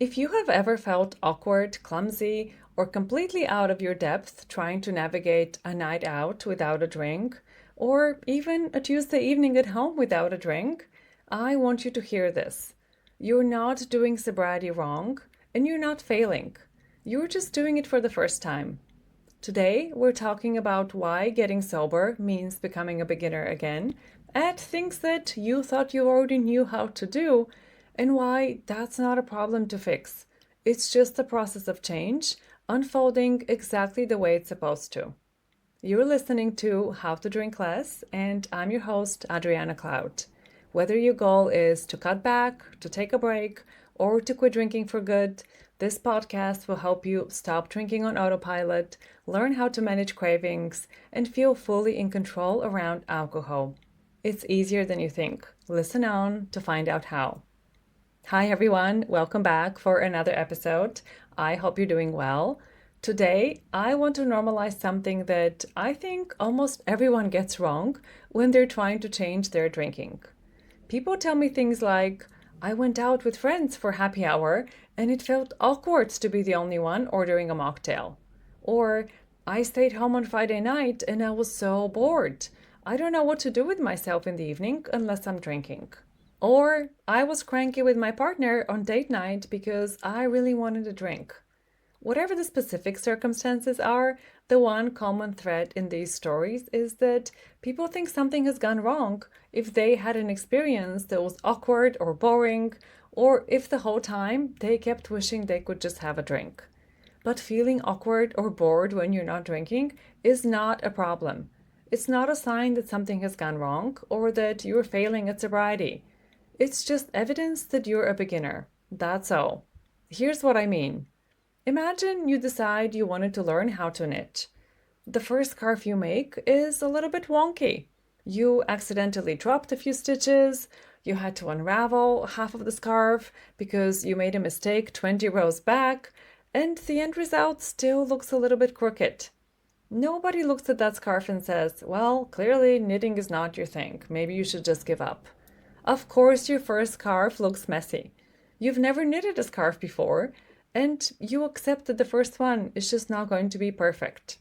If you have ever felt awkward, clumsy, or completely out of your depth trying to navigate a night out without a drink, or even a Tuesday evening at home without a drink, I want you to hear this. You're not doing sobriety wrong, and you're not failing. You're just doing it for the first time. Today, we're talking about why getting sober means becoming a beginner again at things that you thought you already knew how to do, and why that's not a problem to fix. It's just a process of change, unfolding exactly the way it's supposed to. You're listening to How to Drink Less, and I'm your host, Adriana Cloud. Whether your goal is to cut back, to take a break, or to quit drinking for good, this podcast will help you stop drinking on autopilot, learn how to manage cravings, and feel fully in control around alcohol. It's easier than you think. Listen on to find out how. Hi, everyone. Welcome back for another episode. I hope you're doing well. Today, I want to normalize something that I think almost everyone gets wrong when they're trying to change their drinking. People tell me things like, I went out with friends for happy hour and it felt awkward to be the only one ordering a mocktail. Or, I stayed home on Friday night and I was so bored. I don't know what to do with myself in the evening unless I'm drinking. Or, I was cranky with my partner on date night because I really wanted a drink. Whatever the specific circumstances are, the one common thread in these stories is that people think something has gone wrong if they had an experience that was awkward or boring, or if the whole time they kept wishing they could just have a drink. But feeling awkward or bored when you're not drinking is not a problem. It's not a sign that something has gone wrong or that you're failing at sobriety. It's just evidence that you're a beginner. That's all. Here's what I mean. Imagine you decide you wanted to learn how to knit. The first scarf you make is a little bit wonky. You accidentally dropped a few stitches, you had to unravel half of the scarf because you made a mistake 20 rows back, and the end result still looks a little bit crooked. Nobody looks at that scarf and says, well, clearly knitting is not your thing. Maybe you should just give up. Of course, your first scarf looks messy. You've never knitted a scarf before, and you accept that the first one is just not going to be perfect.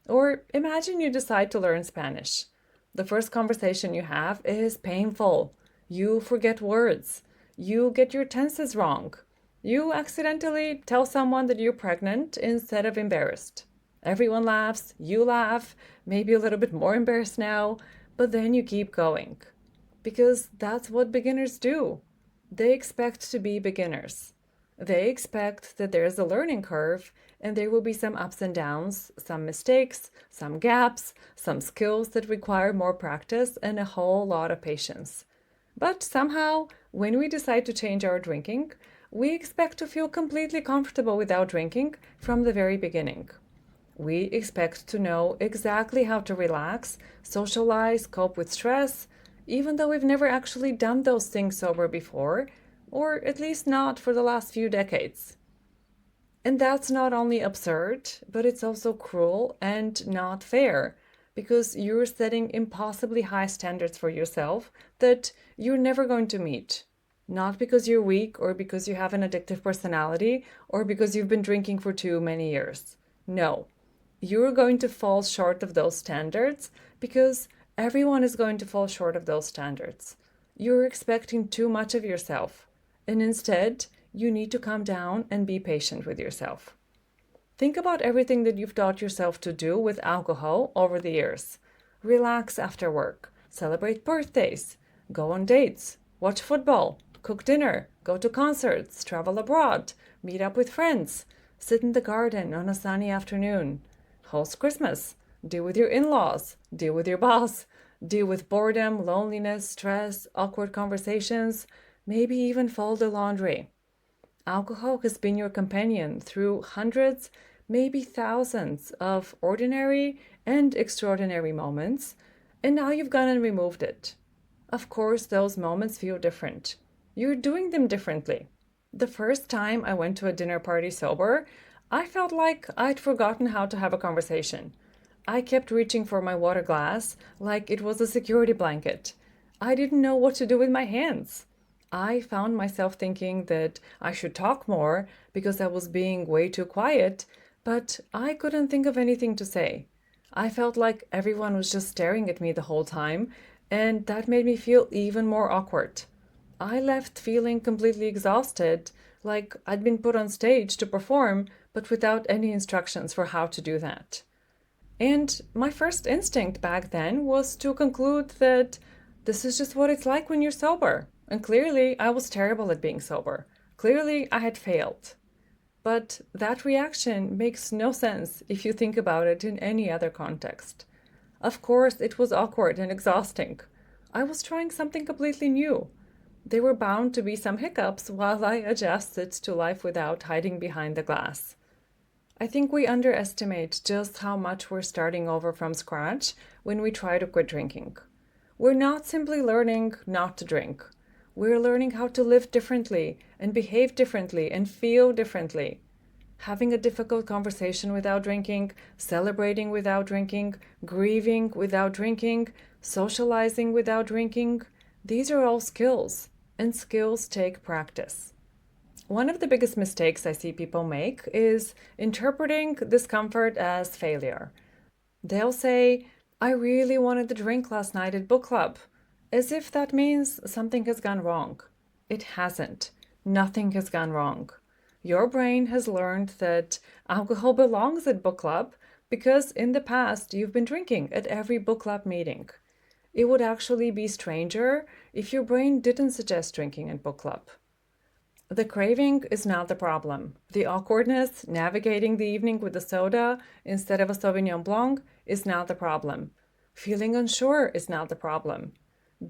Or imagine you decide to learn Spanish. The first conversation you have is painful. You forget words. You get your tenses wrong. You accidentally tell someone that you're pregnant instead of embarrassed. Everyone laughs, you laugh, maybe a little bit more embarrassed now, but then you keep going. Because that's what beginners do. They expect to be beginners. They expect that there's a learning curve and there will be some ups and downs, some mistakes, some gaps, some skills that require more practice and a whole lot of patience. But somehow, when we decide to change our drinking, we expect to feel completely comfortable without drinking from the very beginning. We expect to know exactly how to relax, socialize, cope with stress, even though we've never actually done those things sober before, or at least not for the last few decades. And that's not only absurd, but it's also cruel and not fair, because you're setting impossibly high standards for yourself that you're never going to meet. Not because you're weak or because you have an addictive personality or because you've been drinking for too many years. No, you're going to fall short of those standards because everyone is going to fall short of those standards. You're expecting too much of yourself, and instead, you need to calm down and be patient with yourself. Think about everything that you've taught yourself to do with alcohol over the years. Relax after work, celebrate birthdays, go on dates, watch football, cook dinner, go to concerts, travel abroad, meet up with friends, sit in the garden on a sunny afternoon, host Christmas, deal with your in-laws, deal with your boss, deal with boredom, loneliness, stress, awkward conversations, maybe even fold the laundry. Alcohol has been your companion through hundreds, maybe thousands of ordinary and extraordinary moments, and now you've gone and removed it. Of course, those moments feel different. You're doing them differently. The first time I went to a dinner party sober, I felt like I'd forgotten how to have a conversation. I kept reaching for my water glass like it was a security blanket. I didn't know what to do with my hands. I found myself thinking that I should talk more because I was being way too quiet, but I couldn't think of anything to say. I felt like everyone was just staring at me the whole time, and that made me feel even more awkward. I left feeling completely exhausted, like I'd been put on stage to perform, but without any instructions for how to do that. And my first instinct back then was to conclude that this is just what it's like when you're sober. And clearly, I was terrible at being sober. Clearly, I had failed. But that reaction makes no sense if you think about it in any other context. Of course, it was awkward and exhausting. I was trying something completely new. There were bound to be some hiccups while I adjusted to life without hiding behind the glass. I think we underestimate just how much we're starting over from scratch when we try to quit drinking. We're not simply learning not to drink. We're learning how to live differently and behave differently and feel differently. Having a difficult conversation without drinking, celebrating without drinking, grieving without drinking, socializing without drinking, these are all skills, and skills take practice. One of the biggest mistakes I see people make is interpreting discomfort as failure. They'll say, I really wanted to drink last night at book club, as if that means something has gone wrong. It hasn't. Nothing has gone wrong. Your brain has learned that alcohol belongs at book club because in the past you've been drinking at every book club meeting. It would actually be stranger if your brain didn't suggest drinking at book club. The craving is not the problem. The awkwardness, navigating the evening with a soda instead of a Sauvignon Blanc, is not the problem. Feeling unsure is not the problem.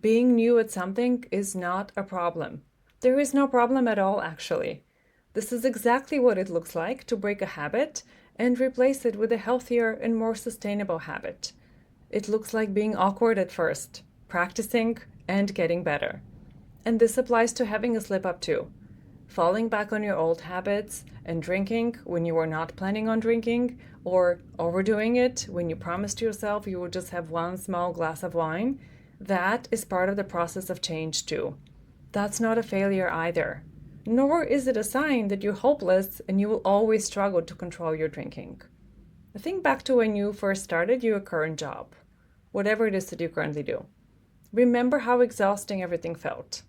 Being new at something is not a problem. There is no problem at all, actually. This is exactly what it looks like to break a habit and replace it with a healthier and more sustainable habit. It looks like being awkward at first, practicing, and getting better. And this applies to having a slip up too. Falling back on your old habits and drinking when you were not planning on drinking, or overdoing it when you promised yourself you would just have one small glass of wine, that is part of the process of change too. That's not a failure either. Nor is it a sign that you're hopeless and you will always struggle to control your drinking. Think back to when you first started your current job, whatever it is that you currently do. Remember how exhausting everything felt.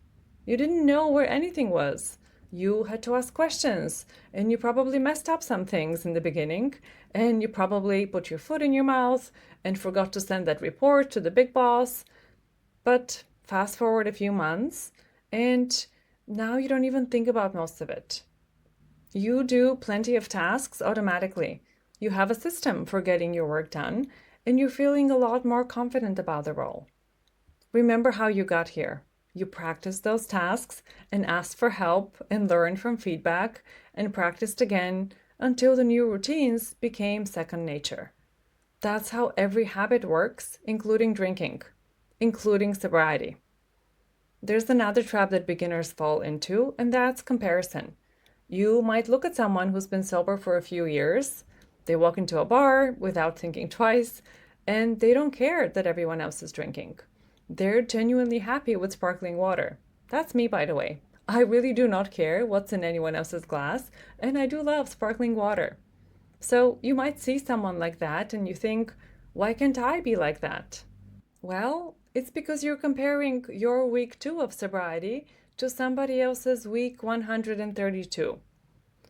You didn't know where anything was. You had to ask questions, and you probably messed up some things in the beginning, and you probably put your foot in your mouth and forgot to send that report to the big boss. But fast forward a few months, and now you don't even think about most of it. You do plenty of tasks automatically. You have a system for getting your work done, and you're feeling a lot more confident about the role. Remember how you got here. You practiced those tasks and asked for help and learned from feedback and practiced again until the new routines became second nature. That's how every habit works, including drinking, including sobriety. There's another trap that beginners fall into, and that's comparison. You might look at someone who's been sober for a few years. They walk into a bar without thinking twice, and they don't care that everyone else is drinking. They're genuinely happy with sparkling water. That's me, by the way. I really do not care what's in anyone else's glass, and I do love sparkling water. So you might see someone like that and you think, why can't I be like that? Well, it's because you're comparing your week 2 of sobriety to somebody else's week 132.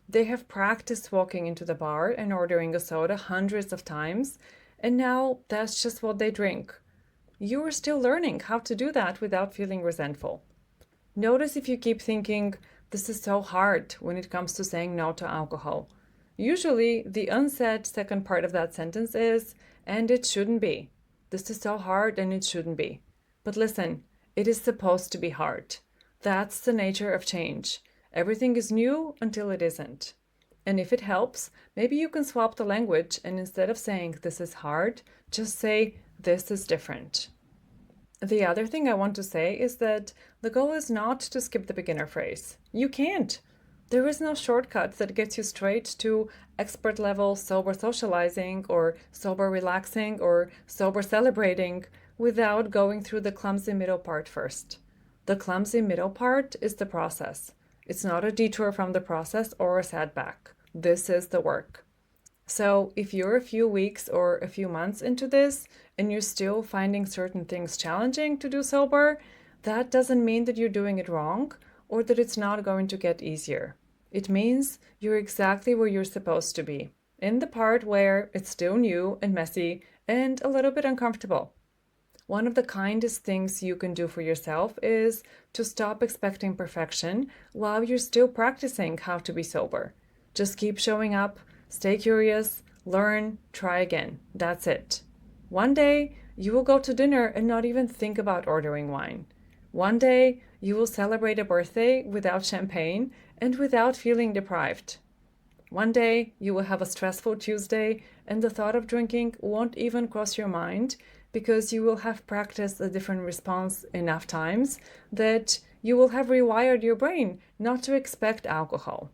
They have practiced walking into the bar and ordering a soda hundreds of times, and now that's just what they drink. You are still learning how to do that without feeling resentful. Notice if you keep thinking, this is so hard when it comes to saying no to alcohol. Usually, the unsaid second part of that sentence is, and it shouldn't be. This is so hard and it shouldn't be. But listen, it is supposed to be hard. That's the nature of change. Everything is new until it isn't. And if it helps, maybe you can swap the language and instead of saying this is hard, just say this is different. The other thing I want to say is that the goal is not to skip the beginner phase. You can't. There is no shortcut that gets you straight to expert level sober socializing or sober relaxing or sober celebrating without going through the clumsy middle part first. The clumsy middle part is the process. It's not a detour from the process or a setback. This is the work. So if you're a few weeks or a few months into this and you're still finding certain things challenging to do sober, that doesn't mean that you're doing it wrong or that it's not going to get easier. It means you're exactly where you're supposed to be, in the part where it's still new and messy and a little bit uncomfortable. One of the kindest things you can do for yourself is to stop expecting perfection while you're still practicing how to be sober. Just keep showing up, stay curious, learn, try again. That's it. One day, you will go to dinner and not even think about ordering wine. One day, you will celebrate a birthday without champagne and without feeling deprived. One day, you will have a stressful Tuesday and the thought of drinking won't even cross your mind because you will have practiced a different response enough times that you will have rewired your brain not to expect alcohol.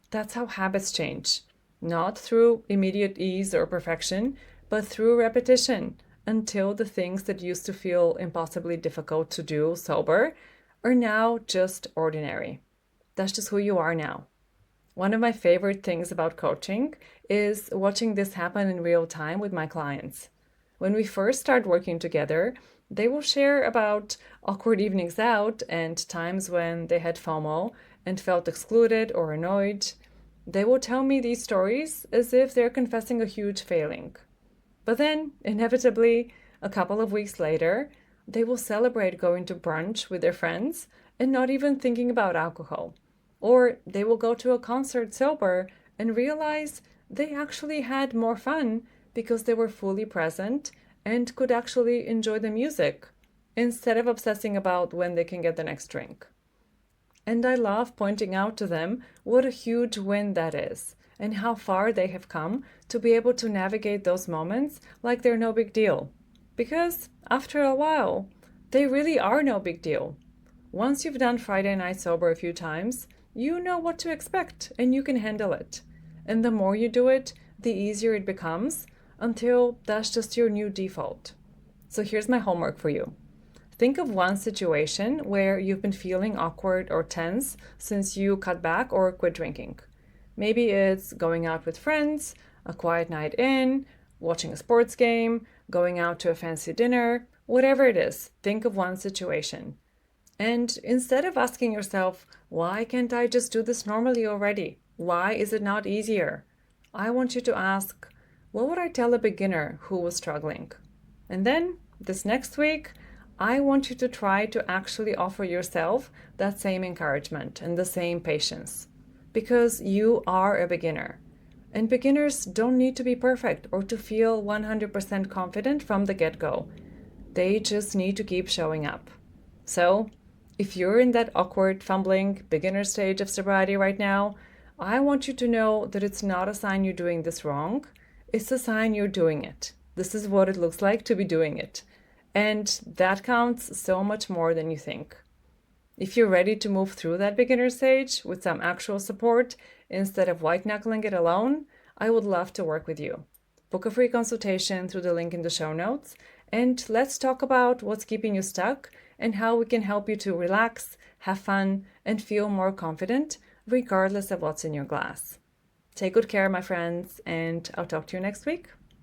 That's how habits change. Not through immediate ease or perfection, but through repetition until the things that used to feel impossibly difficult to do sober are now just ordinary. That's just who you are now. One of my favorite things about coaching is watching this happen in real time with my clients. When we first start working together, they will share about awkward evenings out and times when they had FOMO and felt excluded or annoyed. They will tell me these stories as if they're confessing a huge failing. But then, inevitably, a couple of weeks later, they will celebrate going to brunch with their friends and not even thinking about alcohol. Or they will go to a concert sober and realize they actually had more fun because they were fully present and could actually enjoy the music instead of obsessing about when they can get the next drink. And I love pointing out to them what a huge win that is and how far they have come to be able to navigate those moments like they're no big deal. Because after a while, they really are no big deal. Once you've done Friday night sober a few times, you know what to expect and you can handle it. And the more you do it, the easier it becomes until that's just your new default. So here's my homework for you. Think of one situation where you've been feeling awkward or tense since you cut back or quit drinking. Maybe it's going out with friends, a quiet night in, watching a sports game, going out to a fancy dinner, whatever it is, think of one situation. And instead of asking yourself, why can't I just do this normally already? Why is it not easier? I want you to ask, what would I tell a beginner who was struggling? And then, this next week, I want you to try to actually offer yourself that same encouragement and the same patience. Because you are a beginner. And beginners don't need to be perfect or to feel 100% confident from the get-go. They just need to keep showing up. So, if you're in that awkward, fumbling, beginner stage of sobriety right now, I want you to know that it's not a sign you're doing this wrong. It's a sign you're doing it. This is what it looks like to be doing it. And that counts so much more than you think. If you're ready to move through that beginner stage with some actual support instead of white-knuckling it alone, I would love to work with you. Book a free consultation through the link in the show notes, and let's talk about what's keeping you stuck and how we can help you to relax, have fun, and feel more confident regardless of what's in your glass. Take good care, my friends, and I'll talk to you next week.